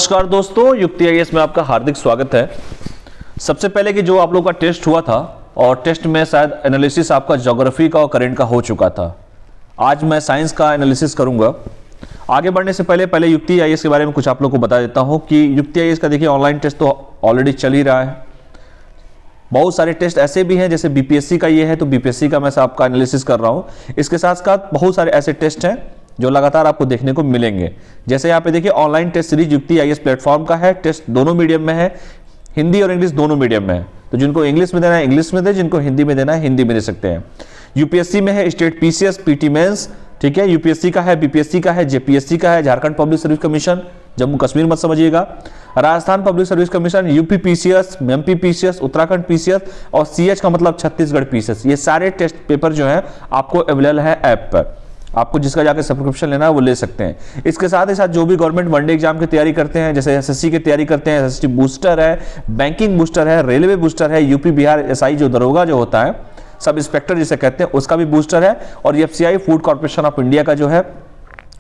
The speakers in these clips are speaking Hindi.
नमस्कार दोस्तों, युक्ति आईएएस में आपका हार्दिक स्वागत है। सबसे पहले कि जो आप लोग का टेस्ट हुआ था और टेस्ट में शायद एनालिसिस आपका ज्योग्राफी का और करंट का हो चुका था। आज मैं साइंस का एनालिसिस करूंगा। आगे बढ़ने से पहले युक्ति आईएएस के बारे में कुछ आप लोग को बता देता हूं कि युक्ति आईएएस का देखिए ऑनलाइन टेस्ट तो ऑलरेडी चल ही रहा है। बहुत सारे टेस्ट ऐसे भी हैं, जैसे बीपीएससी का ये है तो बीपीएससी का मैं आपका एनालिसिस कर रहा हूं। इसके साथ साथ बहुत सारे ऐसे टेस्ट हैं जो लगातार आपको देखने को मिलेंगे। जैसे यहाँ पे देखिए ऑनलाइन टेस्ट सीरीज युक्ति आईएएस प्लेटफॉर्म का है। टेस्ट दोनों मीडियम में है, हिंदी और इंग्लिश दोनों मीडियम में है। तो जिनको इंग्लिश में देना है इंग्लिश में दे, जिनको हिंदी में देना है हिंदी में दे सकते हैं। यूपीएससी में है स्टेट पीसीएस, पीटी मेंस, ठीक है। यूपीएससी का है, बीपीएससी का है, जेपीएससी का है, Jharkhand public service commission, Jammu Kashmir मत समझिएगा, Rajasthan public service commission, UP PCS, MP PCS, Uttarakhand PCS और सीएच का मतलब छत्तीसगढ़ पीसीएस। ये सारे टेस्ट पेपर जो है आपको अवेलेबल है ऐप पर। आपको जिसका जाकर सब्सक्रिप्शन लेना है वो ले सकते हैं। इसके साथ ही साथ जो भी गवर्नमेंट वनडे एग्जाम की तैयारी करते हैं, जैसे एसएससी की तैयारी करते हैं, एसएससी बूस्टर है, बैंकिंग बूस्टर है, रेलवे बूस्टर है, यूपी बिहार एसआई जो दरोगा जो होता है, सब इंस्पेक्टर जिसे कहते हैं, उसका भी बूस्टर है, और FCI food corporation of India का जो है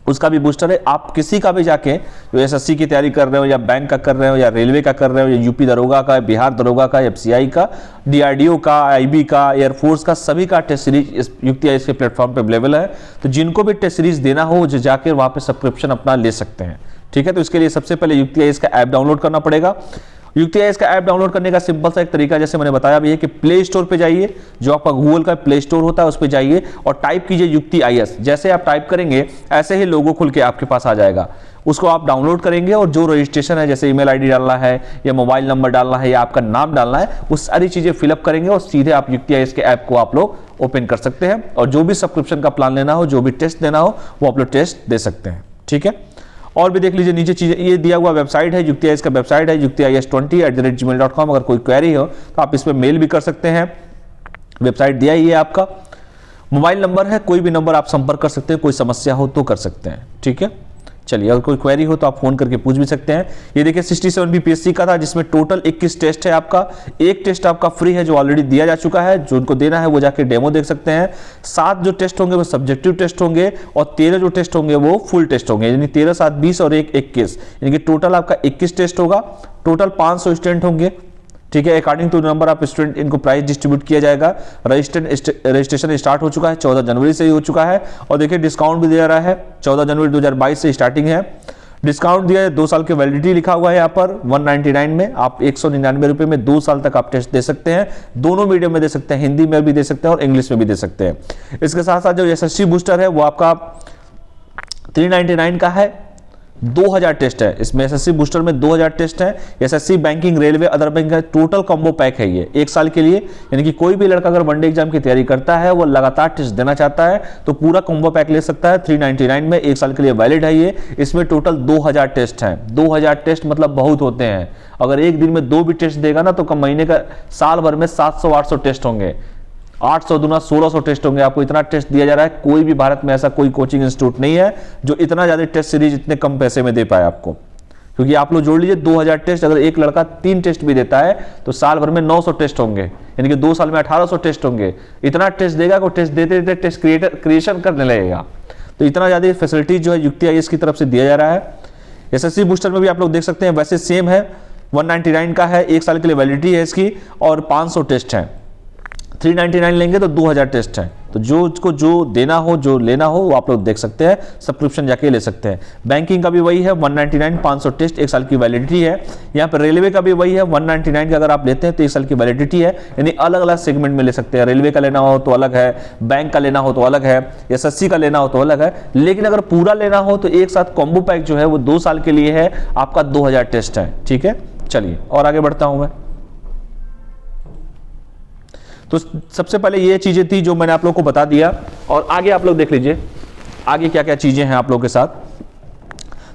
उसका भी बूस्टर है। आप किसी का भी जाके जो एसएससी की तैयारी कर रहे हो या बैंक का कर रहे हो या रेलवे का कर रहे हो या यूपी दरोगा का, बिहार दरोगा का, एफसीआई का, डीआरडीओ का, आईबी का, एयरफोर्स का, सभी का टेस्ट सीरीज इस युक्ति आईएएस के प्लेटफॉर्म पे अवेलेबल है। तो जिनको भी टेस्ट सीरीज देना हो जो जाकर वहां पे सब्सक्रिप्शन अपना ले सकते हैं, ठीक है। तो इसके लिए सबसे पहले युक्ति आईएएस का ऐप डाउनलोड करना पड़ेगा। युक्ति आईएएस का ऐप डाउनलोड करने का सिंपल सा एक तरीका, जैसे मैंने बताया भी है कि प्ले स्टोर पे जाइए, जो आपका गूगल का प्ले स्टोर होता है उस पे जाइए और टाइप कीजिए युक्ति आईएएस। जैसे आप टाइप करेंगे ऐसे ही लोगो खुल के आपके पास आ जाएगा। उसको आप डाउनलोड करेंगे और जो रजिस्ट्रेशन है, जैसे ईमेल आईडी डालना है या मोबाइल नंबर डालना है या आपका नाम डालना है, वो सारी चीजें फिलअप करेंगे और सीधे आप युक्ति आईएएस के ऐप को आप लोग ओपन कर सकते हैं और जो भी सब्सक्रिप्शन का प्लान लेना हो, जो भी टेस्ट देना हो, वो आप लोग टेस्ट दे सकते हैं, ठीक है। और भी देख लीजिए नीचे चीजें, ये दिया हुआ वेबसाइट है, युक्ति आईएएस का वेबसाइट है yuktiis20@gmail.com। अगर कोई क्वेरी हो तो आप इस पर मेल भी कर सकते हैं। वेबसाइट दिया ही है आपका, मोबाइल नंबर है, कोई भी नंबर आप संपर्क कर सकते हैं, कोई समस्या हो तो कर सकते हैं, ठीक है। चलिए, अगर कोई क्वेरी हो तो आप फोन करके पूछ भी सकते हैं। ये देखिए 67 बीपीएससी का था, जिसमें टोटल 21 टेस्ट है आपका। एक टेस्ट आपका फ्री है जो ऑलरेडी दिया जा चुका है, जो उनको देना है वो जाके डेमो देख सकते हैं। 7 जो टेस्ट होंगे वो सब्जेक्टिव टेस्ट होंगे और 13 जो टेस्ट होंगे वो फुल टेस्ट होंगे, यानी 13 7 20 और 1 21, यानी कि टोटल आपका 21 टेस्ट होगा। टोटल 500 स्टूडेंट होंगे, ठीक है। According to number of student इनको प्राइस डिस्ट्रीब्यूट किया जाएगा। रजिस्ट्रेशन स्टार्ट हो चुका है, 14 जनवरी से ही हो चुका है। और देखिए डिस्काउंट भी दिया रहा है, 14 जनवरी 2022 से स्टार्टिंग है। डिस्काउंट दिया है, 2 साल की वैलिडिटी लिखा हुआ है यहाँ पर। 199 में आप 199 रुपए में 2 साल तक आप टेस्ट दे सकते हैं। दोनों मीडियम में दे सकते हैं, हिंदी में भी दे सकते हैं और इंग्लिश में भी दे सकते हैं। इसके साथ साथ जो एसएससी बूस्टर है वो आपका 399 का है। 2000 टेस्ट है इसमें, एसएससी बूस्टर में 2000 टेस्ट है। SSC banking, railway, other bank का टोटल कॉम्बो पैक है ये 1 साल के लिए। यानी कि कोई भी लड़का अगर वनडे एग्जाम की तैयारी करता है, वो लगातार टेस्ट देना चाहता है, तो पूरा कॉम्बो पैक ले सकता है। 399 में 1 साल के लिए वैलिड है ये। इसमें टोटल 2000 टेस्ट हैं। 2000 टेस्ट मतलब बहुत होते हैं। अगर एक दिन में 2 भी टेस्ट देगा ना तो कम महीने का, साल भर में 700-800 टेस्ट होंगे। 800 दूना 1600 टेस्ट होंगे। आपको इतना टेस्ट दिया जा रहा है। कोई भी भारत में ऐसा कोई कोचिंग इंस्टीट्यूट नहीं है जो इतना ज्यादा टेस्ट सीरीज इतने कम पैसे में दे पाए आपको। क्योंकि आप लोग जोड़ लीजिए 2000 टेस्ट, अगर एक लड़का 3 टेस्ट भी देता है तो साल भर में 900 टेस्ट होंगे, यानी कि 2 साल में 1800 टेस्ट होंगे। इतना टेस्ट देगा को टेस्ट देते देते टेस्ट क्रिएशन करने लगेगा। तो इतना ज्यादा फैसिलिटी जो है युक्ति आईएएस की तरफ से दिया जा रहा है। एसएससी बूस्टर में भी आप लोग देख सकते हैं, वैसे सेम है, 199 का है, 1 साल के लिए वैलिडिटी है इसकी और 500 टेस्ट है। 399 लेंगे तो 2000 टेस्ट है। तो जो देना हो, जो लेना हो, वो आप लोग देख सकते हैं, सब्सक्रिप्शन जाके ले सकते हैं। बैंकिंग का भी वही है, 199 500 टेस्ट, 1 साल की वैलिडिटी है। यहाँ पर रेलवे का भी वही है, 199 का अगर आप लेते हैं तो 1 साल की वैलिडिटी है। यानी अलग अलग सेगमेंट में ले सकते हैं। रेलवे का लेना हो तो अलग है, बैंक का लेना हो तो अलग है, एसएससी का लेना हो तो अलग है। लेकिन अगर पूरा लेना हो तो एक साथ कॉम्बो पैक जो है वो 2 साल के लिए है, आपका 2000 टेस्ट है, ठीक है। चलिए और आगे बढ़ता हूं मैं। तो सबसे पहले ये चीजें थी जो मैंने आप लोगों को बता दिया, और आगे आप लोग देख लीजिए आगे क्या क्या चीजें हैं आप लोगों के साथ।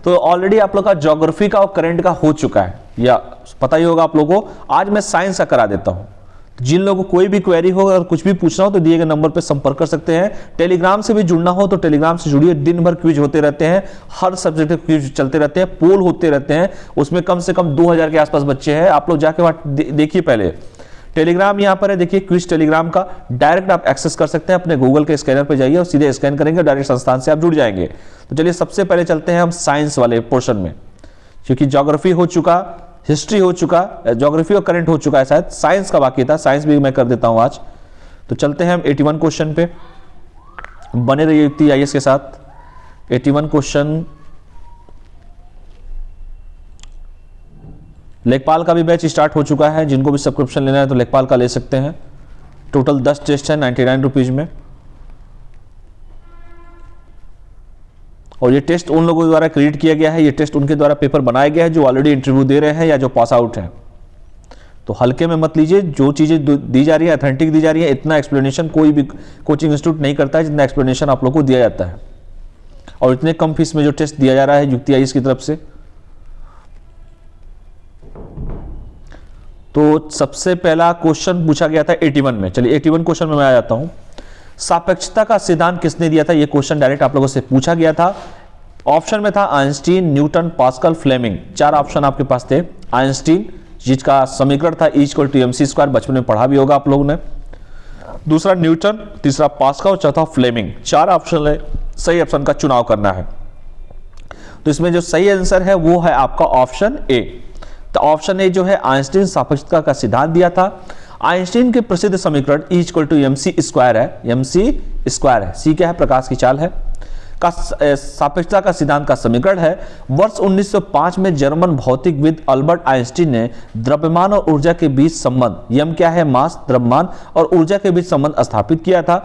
तो ऑलरेडी आप लोग का ज्योग्राफी का और करंट का हो चुका है, या पता ही होगा आप लोगों को। आज मैं साइंस का करा देता हूं। जिन लोगों को कोई भी क्वेरी हो, अगर कुछ भी पूछना हो तो दिए गए नंबर पर संपर्क कर सकते हैं। टेलीग्राम से भी जुड़ना हो तो टेलीग्राम से जुड़िए। दिन भर क्विज होते रहते हैं, हर सब्जेक्ट के क्विज चलते रहते हैं, पोल होते रहते हैं। उसमें कम से कम 2000 के आसपास बच्चे हैं। आप लोग जाके वहां देखिए पहले। टेलीग्राम यहाँ पर है, देखिए क्विज टेलीग्राम का डायरेक्ट आप एक्सेस कर सकते हैं। अपने गूगल के स्कैनर पर जाइए और सीधे स्कैन करेंगे, डायरेक्ट संस्थान से आप जुड़ जाएंगे। तो चलिए सबसे पहले चलते हैं हम साइंस वाले पोर्शन में। क्योंकि ज्योग्राफी हो चुका, हिस्ट्री हो चुका, ज्योग्राफी और करंट हो चुका है, शायद साइंस का बाकी था, साइंस भी मैं कर देता हूं आज। तो चलते हैं हम 81 क्वेश्चन पे, बने रहिए युक्ति आईएएस के साथ। 81 क्वेश्चन, लेखपाल का भी बैच स्टार्ट हो चुका है, जिनको भी सब्सक्रिप्शन लेना है तो लेखपाल का ले सकते हैं। टोटल 10 टेस्ट है 99 रुपीज में, और ये टेस्ट उन लोगों द्वारा क्रिएट किया गया है, ये टेस्ट उनके द्वारा पेपर बनाया गया है जो ऑलरेडी इंटरव्यू दे रहे हैं या जो पास आउट हैं। तो हल्के में मत लीजिए, जो चीजें दी जा रही है ऑथेंटिक दी जा रही है। इतना एक्सप्लेनेशन कोई भी कोचिंग इंस्टीट्यूट नहीं करता है जितना एक्सप्लेनेशन आप लोग को दिया जाता है, और इतने कम फीस में जो टेस्ट दिया जा रहा है युक्ति आईएएस की तरफ से। तो सबसे पहला क्वेश्चन पूछा गया था 81 में। चलिए 81 क्वेश्चन में मैं आ जाता हूं। सापेक्षता का सिद्धांत किसने दिया था? यह क्वेश्चन डायरेक्ट आप लोगों से पूछा गया था। ऑप्शन में था Einstein, Newton, Pascal, Fleming. 4 option आपके पास थे। आइंस्टीन, जिसका समीकरण था E=mc², बचपन में पढ़ा भी होगा आप लोगों ने। दूसरा न्यूटन, तीसरा पास्कल और चौथा फ्लेमिंग। 4 ऑप्शन है, सही ऑप्शन का चुनाव करना है। तो इसमें जो सही आंसर है वो है आपका ऑप्शन ए। तो ऑप्शन ए जो है, आइंस्टीन सापेक्षता का सिद्धांत दिया था। आइंस्टीन के प्रसिद्ध समीकरण E=mc² है, mc² है। सी क्या है? प्रकाश की चाल है। का सापेक्षता का सिद्धांत का समीकरण है। वर्ष 1905 में जर्मन भौतिकविद अल्बर्ट आइंस्टीन ने द्रव्यमान और ऊर्जा के बीच संबंध, यम क्या है? मास, द्रव्यमान और ऊर्जा के बीच संबंध स्थापित किया था।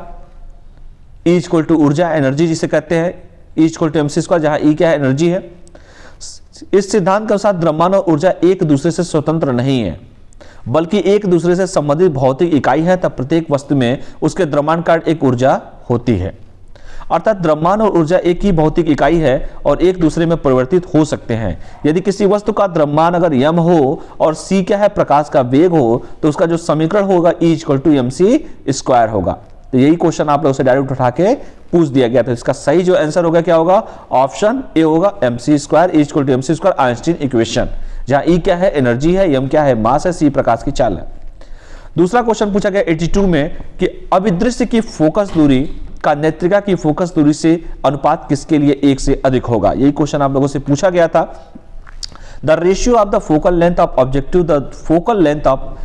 E= ऊर्जा, एनर्जी जिसे कहते हैं, E=mc², जहां E क्या है? एनर्जी है। इस सिद्धांत के अनुसार द्रव्यमान और ऊर्जा एक दूसरे से स्वतंत्र नहीं है, बल्कि एक दूसरे से संबंधित भौतिक इकाई है। तब प्रत्येक वस्तु में उसके द्रव्यमान का एक ऊर्जा होती है। अर्थात द्रव्यमान और ऊर्जा एक ही भौतिक इकाई है और एक दूसरे में परिवर्तित हो सकते हैं। यदि किसी वस्तु का द्रव्यमान अगर यम हो और सी क्या है? प्रकाश का वेग हो, तो उसका जो समीकरण होगा E=mc² होगा। तो यही क्वेश्चन आप लोगों से डायरेक्ट उठा के पूछ दिया गया था। इसका सही जो आंसर होगा क्या होगा? ऑप्शन ए होगा, mc², E=mc², आइंस्टीन इक्वेशन, जहां E क्या है? एनर्जी है, m क्या है? मास है, c प्रकाश की चाल है। दूसरा क्वेश्चन पूछा गया 82 में कि अभिदृश्य की फोकस दूरी का नेत्रिका की फोकस दूरी से अनुपात किसके लिए 1 से अधिक होगा? यही क्वेश्चन आप लोगों से पूछा गया था। The ratio of the focal length of objective the focal length of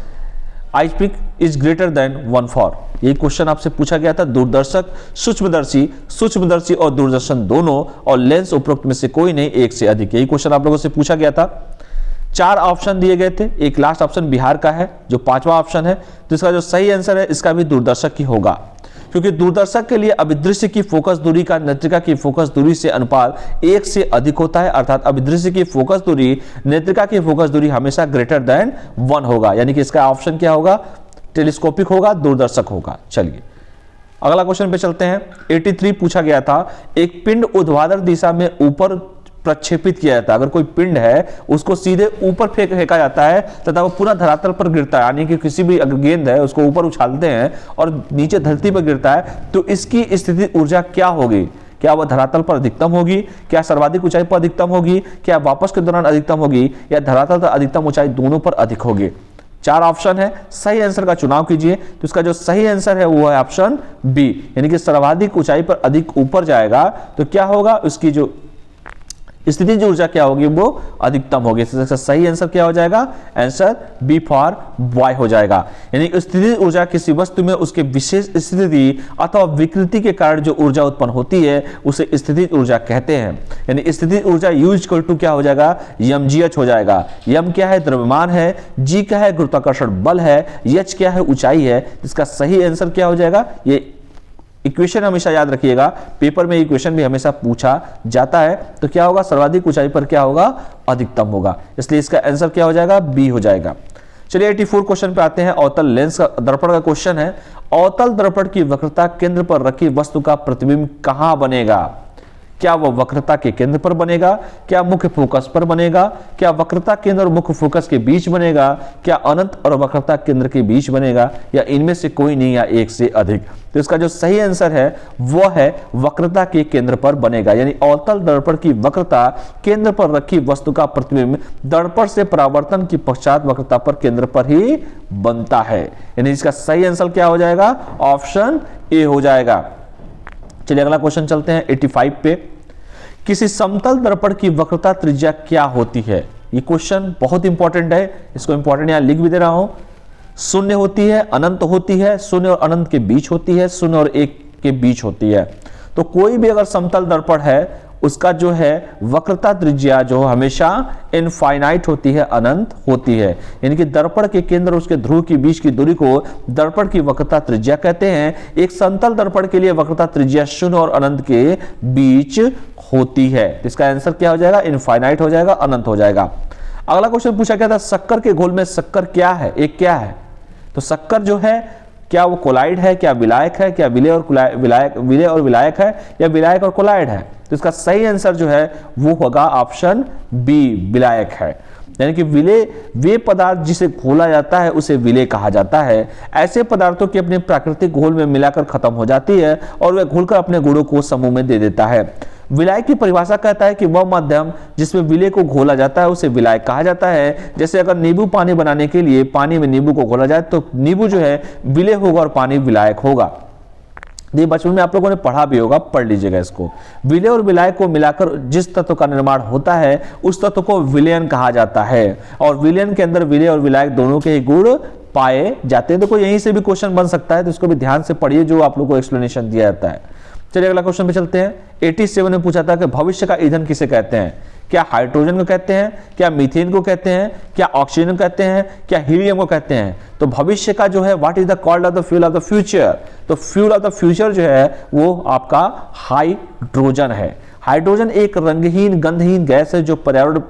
आइज पिक इज ग्रेटर देन 1/4। यही क्वेश्चन आपसे पूछा गया था। दूरदर्शक, सूक्ष्मदर्शी और दूरदर्शन दोनों, और लेंस उपरोक्त में से कोई नहीं, 1 से अधिक। यही क्वेश्चन आप लोगों से पूछा गया था। 4 ऑप्शन दिए गए थे। एक लास्ट ऑप्शन बिहार का है जो 5वां ऑप्शन है। तो इसका जो सही आंसर है इसका भी दूरदर्शक ही होगा, क्योंकि दूरदर्शक के लिए अभिदृश्य की फोकस दूरी का नेत्रिका की फोकस दूरी से अनुपात 1 से अधिक होता है। अर्थात अभिदृश्य की फोकस दूरी नेत्रिका की फोकस दूरी हमेशा ग्रेटर देन 1 होगा। यानी कि इसका ऑप्शन क्या होगा? टेलीस्कोपिक होगा, दूरदर्शक होगा। चलिए अगला क्वेश्चन पे चलते हैं। 83 पूछा गया था, एक पिंड ऊर्ध्वाधर दिशा में ऊपर प्रक्षेपित किया जाता है। अगर कोई पिंड है उसको सीधे ऊपर फेंका जाता है तथा वो पूरा धरातल पर गिरता है, यानी कि किसी भी अगर गेंद है उसको ऊपर उछालते हैं और नीचे धरती पर गिरता है, तो इसकी स्थिति ऊर्जा क्या होगी? क्या वह धरातल पर अधिकतम होगी? क्या सर्वाधिक ऊंचाई पर अधिकतम होगी? क्या वापस के दौरान अधिकतम होगी? या धरातल पर अधिकतम ऊंचाई, दोनों पर अधिक होगी? 4 ऑप्शन है, सही आंसर का चुनाव कीजिए। तो इसका जो सही आंसर है वो है ऑप्शन बी, यानी कि सर्वाधिक ऊंचाई पर अधिक ऊपर जाएगा तो क्या होगा? उसकी जो स्थितिज ऊर्जा क्या होगी? वो अधिकतम होगी। इसका सही आंसर क्या हो जाएगा? आंसर बी फॉर बॉय हो जाएगा। यानी स्थितिज ऊर्जा किसी वस्तु में उसके विशेष स्थिति अथवा विकृति के कारण जो ऊर्जा उत्पन्न होती है उसे स्थितिज ऊर्जा कहते हैं। यानी स्थितिज ऊर्जा U= क्या हो जाएगा? mgh हो जाएगा। m क्या है? द्रव्यमान है। g क्या है? गुरुत्वाकर्षण बल है। h क्या है? ऊंचाई है। इसका सही आंसर क्या हो जाएगा? ये इक्वेशन हमेशा याद रखिएगा, पेपर में इक्वेशन भी हमेशा पूछा जाता है। तो क्या होगा? सर्वाधिक ऊंचाई पर क्या होगा? अधिकतम होगा। इसलिए इसका आंसर क्या हो जाएगा? बी हो जाएगा। चलिए 84 क्वेश्चन पे आते हैं। अवतल लेंस का दर्पण का क्वेश्चन है। अवतल दर्पण की वक्रता केंद्र पर रखी वस्तु का प्रतिबिंब कहां बनेगा? क्या वह वक्रता के केंद्र पर बनेगा? क्या मुख्य फोकस पर बनेगा? क्या वक्रता केंद्र और मुख्य फोकस के बीच बनेगा? क्या अनंत और वक्रता केंद्र के बीच बनेगा? या इनमें से कोई नहीं, या 1 से अधिक? तो इसका जो सही आंसर है वो है वक्रता के केंद्र पर बनेगा। यानी अवतल दर्पण की वक्रता केंद्र पर रखी वस्तु का प्रतिबिंब दर्पण से परावर्तन की पश्चात वक्रता पर केंद्र पर ही बनता है। यानी इसका सही आंसर क्या हो जाएगा? ऑप्शन ए हो जाएगा। चलिए अगला क्वेश्चन चलते हैं 85 पे। किसी समतल दर्पण की वक्रता त्रिज्या क्या होती है? ये क्वेश्चन बहुत इंपॉर्टेंट है, इसको इंपॉर्टेंट यहां लिख भी दे रहा हूं। शून्य होती है, अनंत होती है, शून्य और अनंत के बीच होती है, शून्य और एक के बीच होती है। तो कोई भी अगर समतल दर्पण है उसका जो है वक्रता त्रिज्या जो हमेशा इनफाइनाइट होती है, अनंत होती है। यानी कि दर्पण के केंद्र और उसके ध्रुव के बीच की दूरी को दर्पण की वक्रता त्रिज्या कहते हैं। एक समतल दर्पण के लिए वक्रता त्रिज्या शून्य और अनंत के बीच होती है। इसका आंसर क्या हो जाएगा? इनफाइनाइट हो जाएगा, अनंत हो जाएगा। अगला क्वेश्चन पूछा गया था शक्कर के घोल में शक्कर क्या है? एक क्या है? तो शक्कर जो है क्या वो कोलाइड है, क्या विलायक है, क्या विलय और विलायक है, या विलायक और कोलाइड है? तो इसका सही आंसर जो है वो होगा ऑप्शन बी, विलायक है। यानी कि विलय वे पदार्थ जिसे घोला जाता है उसे विलय कहा जाता है। ऐसे पदार्थों की अपने प्राकृतिक घोल में मिलाकर खत्म हो जाती है और वह घुलकर अपने गुणों को समूह में दे देता है। विलायक की परिभाषा कहता है कि वह माध्यम जिसमें विलय को घोला जाता है उसे विलायक कहा जाता है। जैसे अगर नींबू पानी बनाने के लिए पानी में नींबू को घोला जाए तो नींबू जो है विलय होगा और पानी विलायक होगा। ये बचपन में आप लोगों ने पढ़ा भी होगा, पढ़ लीजिएगा इसको। विलय और विलायक को मिलाकर जिस तत्व का निर्माण होता है उस तत्व को विलयन कहा जाता है। और विलयन के अंदर विलय और विलायक दोनों के ही गुण पाए जाते हैं। देखो यहीं से भी क्वेश्चन बन सकता है, तो इसको भी ध्यान से पढ़िए जो आप लोग को एक्सप्लेनेशन दिया जाता है। चलिए अगला क्वेश्चन पे चलते हैं। 87 में पूछा था कि भविष्य का ईंधन किसे कहते हैं? क्या हाइड्रोजन को कहते हैं, क्या मीथेन को कहते हैं, क्या ऑक्सीजन को कहते हैं, क्या हीलियम को कहते हैं? तो भविष्य का जो है what is the called off the fuel of the future? तो फ्यूल ऑफ द फ्यूचर जो है वो आपका हाइड्रोजन है। हाइड्रोजन एक रंगहीन गंधहीन गैस है जो पर्यावरण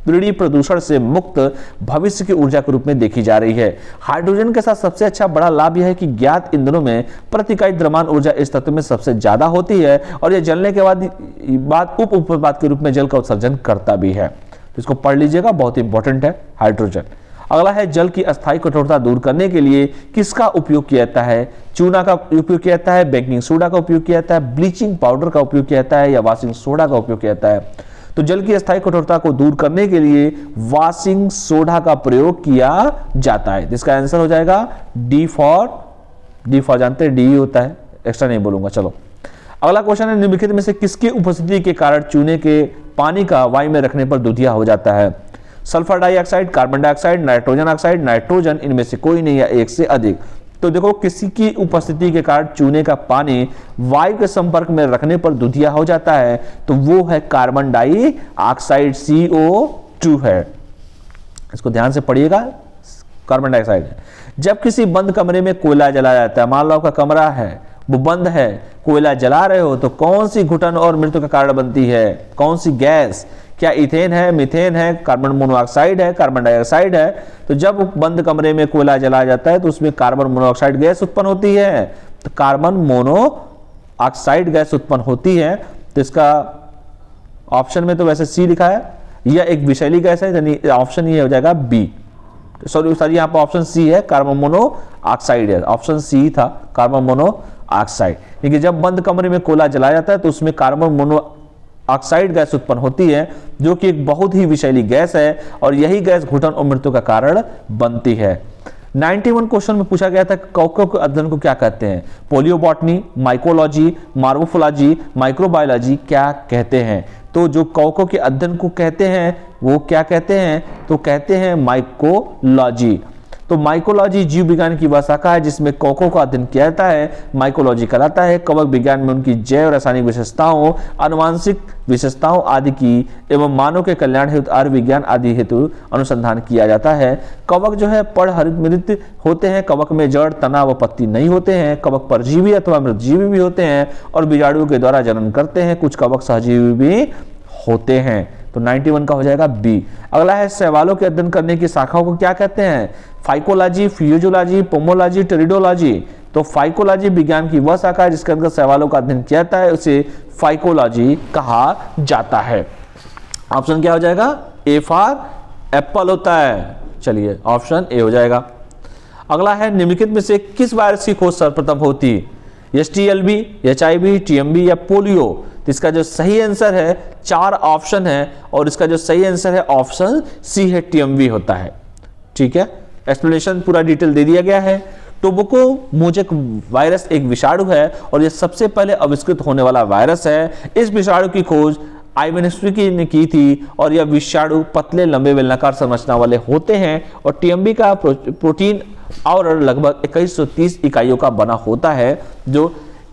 पीढ़ी प्रदूषण से मुक्त भविष्य की ऊर्जा के रूप में देखी जा रही है। हाइड्रोजन के साथ सबसे अच्छा बड़ा लाभ यह है कि ज्ञात ईंधनों में प्रति इकाई द्रव्यमान ऊर्जा इस तत्व में सबसे ज्यादा होती है और यह जलने के बाद उप उत्पाद के रूप में जल का उत्सर्जन करता भी है। तो इसको पढ़ लीजिएगा, बहुत इंपॉर्टेंट है हाइड्रोजन। अगला है जल की अस्थायी कठोरता दूर करने के लिए किसका उपयोग किया जाता है? चूना का उपयोग किया जाता है, बेकिंग सोडा का उपयोग किया जाता है, ब्लीचिंग पाउडर का उपयोग किया जाता है, या वॉशिंग सोडा का उपयोग किया जाता है? तो जल की अस्थायी कठोरता को दूर करने के लिए वॉशिंग सोडा का प्रयोग किया जाता है। इसका आंसर हो जाएगा डी फॉर जानते हैं डी होता है, एक्स्ट्रा नहीं बोलूंगा। चलो अगला क्वेश्चन है निम्नलिखित में से किसकी उपस्थिति के कारण चूने के पानी का वायु में रखने पर दूधिया हो जाता है? Sulphur dioxide, carbon dioxide, nitrogen oxide, nitrogen, इनमें से कोई नहीं या एक से अधिक। तो देखो किसी की उपस्थिति के कारण चूने का पानी वायु के संपर्क में रखने पर दूधिया हो जाता है, तो वो है कार्बन डाइऑक्साइड, CO2 है। इसको ध्यान से पढ़िएगा, कार्बन डाइऑक्साइड है। जब किसी बंद कमरे में कोयला जलाया जाता है, मान लो आपका कमरा है वो बंद है, कोयला जला रहे हो, तो कौन सी घुटन और मृत्यु का कारण बनती है? कौन सी गैस? क्या इथेन है, मीथेन है, कार्बन मोनोऑक्साइड है, कार्बन डाइऑक्साइड है? तो जब बंद कमरे में कोयला जलाया जाता है तो उसमें कार्बन मोनोऑक्साइड गैस उत्पन्न होती है, तो कार्बन मोनोऑक्साइड गैस उत्पन्न होती है। तो इसका ऑप्शन में तो वैसे सी लिखा है, यह एक विषैली गैस है, यानी ऑप्शन ये हो जाएगा बी। सॉरी यहाँ पर ऑप्शन सी है, कार्बन मोनोऑक्साइड है, ऑप्शन सी था कार्बन मोनोऑक्साइड। क्योंकि जब बंद कमरे में कोयला जलाया जाता है तो उसमें कार्बन मोनोऑक्साइड गैस उत्पन्न होती है जो कि एक बहुत ही विषैली गैस है और यही गैस घुटन और मृत्यु का कारण बनती है। 91 क्वेश्चन में पूछा गया था कवकों के अध्ययन को क्या कहते हैं? पोलियोबॉटनी, माइकोलॉजी, मार्मोफोलॉजी, माइक्रोबायोलॉजी क्या कहते हैं? तो जो कवकों के अध्ययन को कहते हैं वो क्या कहते हैं? तो कहते हैं माइकोलॉजी। तो माइकोलॉजी जीव विज्ञान की वह शाखा है जिसमें कवकों का अध्ययन किया जाता है, माइकोलॉजी कहलाता है। कवक विज्ञान में उनकी जैव रासायनिक विशेषताओं, आनुवांशिक विशेषताओं आदि की एवं मानव के कल्याण हेतु आयुर्विज्ञान विज्ञान आदि हेतु अनुसंधान किया जाता है। कवक जो है पर्ण हरित होते हैं, कवक में जड़, तना व पत्ती नहीं होते हैं। कवक परजीवी अथवा मृतजीवी भी होते हैं और बीजाणुओं के द्वारा जनन करते हैं। कुछ कवक सहजीवी भी होते हैं। तो 91 का हो जाएगा बी। अगला है शैवालों के अध्ययन करने की शाखाओं को क्या कहते हैं? Phycology, physiology, pomology, pteridology. तो फाइकोलॉजी विज्ञान की वह शाखा है जिसके अंदर शैवालों का अध्ययन किया जाता है, उसे फाइकोलॉजी कहा जाता है। ऑप्शन क्या हो जाएगा? ए फॉर एप्पल होता है। चलिए ऑप्शन ए हो जाएगा। अगला है निम्नलिखित में से किस वायरस की खोज सर्वप्रथम होती? STLV, HIV, TMB या पोलियो? तो इसका जो सही आंसर है, 4 ऑप्शन है और इसका जो सही आंसर है ऑप्शन सी है, TMB होता है। ठीक है, एक्सप्लेनेशन पूरा डिटेल दे दिया गया है। टोबैको मोजेक वायरस एक विषाणु है और यह सबसे पहले आविष्कृत होने वाला वायरस है। इस विषाणु की खोज आइवेनेस्की ने की थी और यह विषाणु पतले लंबे बेलनाकार संरचना वाले होते हैं और टीएमबी का प्रोटीन और लगभग 2130 इकाइयों का बना होता है जो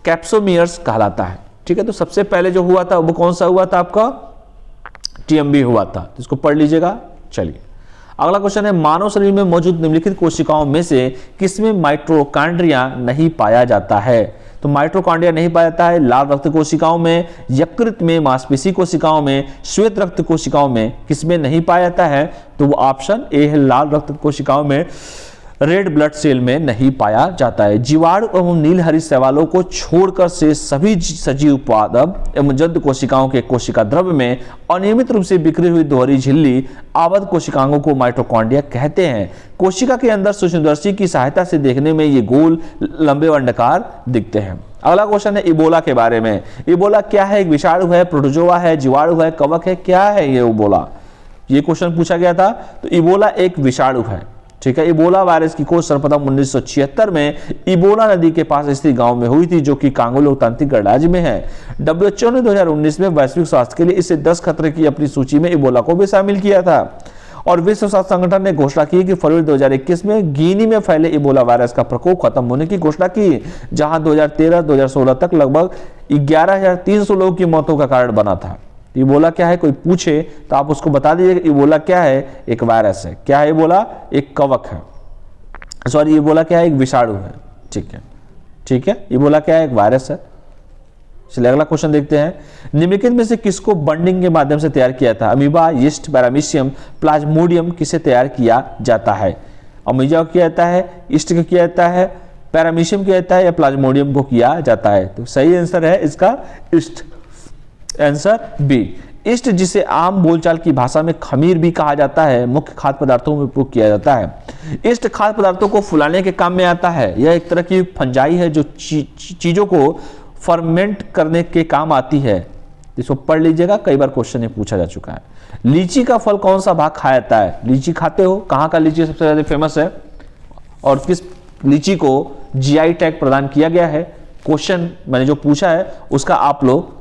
कैप्सोमियर्स कहलाता है। ठीक है, तो सबसे पहले जो हुआ था वो कौन सा हुआ था आपका? टीएमबी हुआ था, इसको पढ़ लीजिएगा। चलिए अगला क्वेश्चन है, मानव शरीर में मौजूद निम्नलिखित कोशिकाओं में से किसमें माइटोकॉन्ड्रिया नहीं पाया जाता है? तो माइटोकॉन्ड्रिया नहीं पाया जाता है लाल रक्त कोशिकाओं में, यकृत में, मांसपेशी कोशिकाओं में, श्वेत रक्त कोशिकाओं में, किसमें नहीं पाया जाता है? तो वो ऑप्शन ए है, लाल रक्त कोशिकाओं में, रेड ब्लड सेल में नहीं पाया जाता है। जीवाणु एवं नीलहरी शैवालों को छोड़कर से सभी सजीव पादप एवं जंतु कोशिकाओं के कोशिका द्रव्य में अनियमित रूप से बिखरी हुई दोहरी झिल्ली आबद्ध कोशिकाओं को माइटोकॉन्ड्रिया कहते हैं। कोशिका के अंदर सूक्ष्मदर्शी की सहायता से देखने में ये गोल लंबे अंडाकार दिखते हैं। अगला क्वेश्चन है इबोला के बारे में। इबोला क्या है? एक विषाणु है, प्रोटोजोआ है, जीवाणु है, कवक है, क्या है ये इबोला? ये क्वेश्चन पूछा गया था। तो इबोला एक विषाणु है। ठीक है, इबोला वायरस की खोज सर्वप्रथम 1976 में इबोला नदी के पास स्थित गांव में हुई थी जो कि कांगो लोकतांत्रिक गणराज्य में है। WHO ने 2019 में वैश्विक स्वास्थ्य के लिए इसे 10 खतरे की अपनी सूची में इबोला को भी शामिल किया था और विश्व स्वास्थ्य संगठन ने घोषणा की कि फरवरी 2021 में गिनी में फैले इबोला वायरस का प्रकोप खत्म होने की घोषणा की, जहां 2013-2016 तक लगभग 11,300 लोगों की मौतों का कारण बना था। इबोला क्या है? कोई पूछे तो आप उसको बता दीजिए कि इबोला क्या है? एक वायरस है। क्या है इबोला? एक कवक है। सॉरी, इबोला क्या है? एक विषाणु है। ठीक है, ठीक है, इबोला क्या है? एक वायरस है। चलिए अगला क्वेश्चन देखते हैं, निम्नलिखित में से किसको बंडिंग के माध्यम से तैयार किया था? अमीबा, यीस्ट, पैरामीशियम, प्लाज्मोडियम किसे तैयार किया जाता है? अमीबा को किया जाता है, यीस्ट को किया जाता है, पैरामीशियम किया जाता है या प्लाज्मोडियम को किया जाता है? तो सही आंसर है इसका यीस्ट, आंसर बी। यीस्ट, जिसे आम बोलचाल की भाषा में खमीर भी कहा जाता है, मुख्य खाद्य पदार्थों में उपयोग किया जाता है। यीस्ट खाद्य पदार्थों को फुलाने के काम में आता है। यह एक तरह की फंजाई है जो चीजों को फर्मेंट करने के काम आती है। इसको पढ़ लीजिएगा, कई बार क्वेश्चन ये पूछा जा चुका है। लीची का फल कौन सा भाग खाया जाता है? लीची खाते हो? कहाँ का लीची सबसे ज्यादा फेमस है और किस लीची को GI टैग प्रदान किया गया है? क्वेश्चन मैंने जो पूछा है उसका आप लोग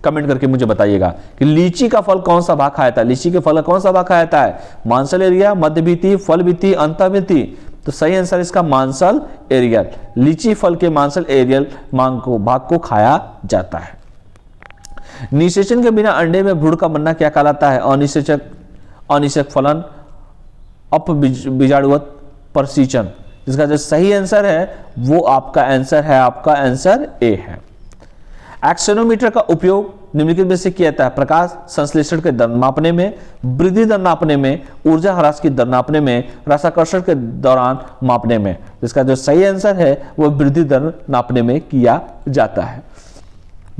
कमेंट करके मुझे बताइएगा कि लीची का फल कौन सा भाग खाया जाता है? लीची के फल का कौन सा भाग खाया जाता है? मांसल एरिया, मध्य भित्ति, फल भित्ति, अंतःभित्ति? तो सही आंसर इसका मांसल एरियल। लीची फल के मांसल एरियल भाग को खाया जाता है। निषेचन के बिना अंडे में भ्रूण का बनना क्या कहलाता है? अनिषेक फलन, अपबीजाणुवत परिसेचन। इसका जो सही आंसर है वो आपका आंसर है, आपका आंसर ए है। एक्सेनोमीटर का उपयोग निम्नलिखित में से किया जाता है? प्रकाश संश्लेषण के दर मापने में, वृद्धि दर नापने में, ऊर्जा ह्रास की दर नापने में, रसाकर्षण के दौरान मापने में। इसका जो सही आंसर है वो वृद्धि दर नापने में किया जाता है।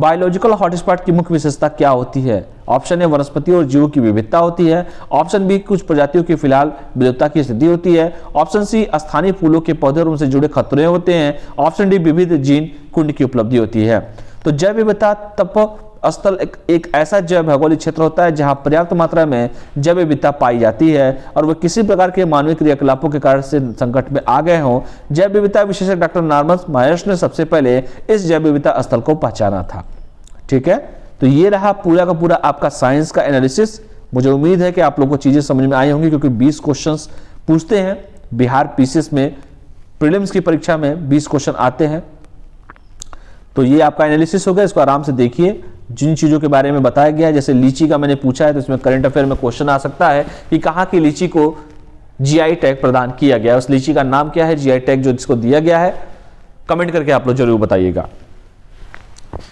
बायोलॉजिकल हॉटस्पॉट की मुख्य विशेषता क्या होती है? ऑप्शन ए वनस्पति और जीवों की विविधता होती है, ऑप्शन बी कुछ प्रजातियों की फिलहाल विलुप्तता की स्थिति होती है, ऑप्शन सी स्थानीय फूलों के पौधे और उनसे जुड़े खतरे होते हैं, ऑप्शन डी विविध जीन कुंड की उपलब्धि होती है। तो जैव विविधता तप स्थल एक ऐसा जैव भौगोलिक क्षेत्र होता है जहां पर्याप्त मात्रा में जैव विविधता पाई जाती है और वह किसी प्रकार के मानवीय क्रियाकलापों के कारण से संकट में आ गए हों। जैव विविधता विशेषज्ञ डॉक्टर नॉर्मन मायर्स ने सबसे पहले इस जैव विविधता स्थल को पहचाना था। ठीक है, तो ये रहा पूरा का पूरा आपका साइंस का एनालिसिस। मुझे उम्मीद है कि आप लोगों को चीजें समझ में आई होंगी क्योंकि 20 क्वेश्चंस पूछते हैं बिहार पीसीएस में, प्रीलिम्स की परीक्षा में 20 क्वेश्चन आते हैं। तो ये आपका एनालिसिस हो गया, इसको आराम से देखिए। जिन चीजों के बारे में बताया गया है, जैसे लीची का मैंने पूछा है तो इसमें करंट अफेयर में क्वेश्चन आ सकता है कि कहाँ की लीची को GI टैग प्रदान किया गया है, उस लीची का नाम क्या है, GI टैग जो जिसको दिया गया है। कमेंट करके आप लोग जरूर बताइएगा,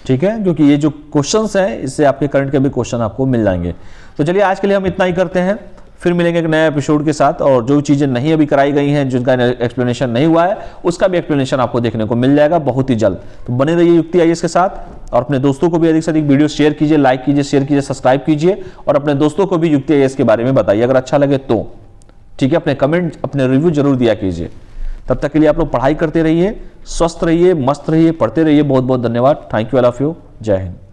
ठीक है, क्योंकि ये जो क्वेश्चंस हैं इससे आपके करंट के भी क्वेश्चन आपको मिल जाएंगे। तो चलिए आज के लिए हम इतना ही करते हैं, फिर मिलेंगे एक नए एपिसोड के साथ। और जो चीजें नहीं अभी कराई गई हैं, जिनका एक्सप्लेनेशन नहीं हुआ है, उसका भी एक्सप्लेनेशन आपको देखने को मिल जाएगा बहुत ही जल्द। तो बने रहिए युक्ति IAS के साथ और अपने दोस्तों को भी अधिक से अधिक वीडियो शेयर कीजिए, लाइक कीजिए, शेयर कीजिए, सब्सक्राइब कीजिए और अपने दोस्तों को भी युक्ति IAS के बारे में बताइए अगर अच्छा लगे तो। ठीक है, अपने कमेंट, अपने रिव्यू जरूर दिया कीजिए। तब तक के लिए आप लोग पढ़ाई करते रहिए, स्वस्थ रहिए, मस्त रहिए, पढ़ते रहिए। बहुत बहुत धन्यवाद। Thank you all of you. जय हिंद।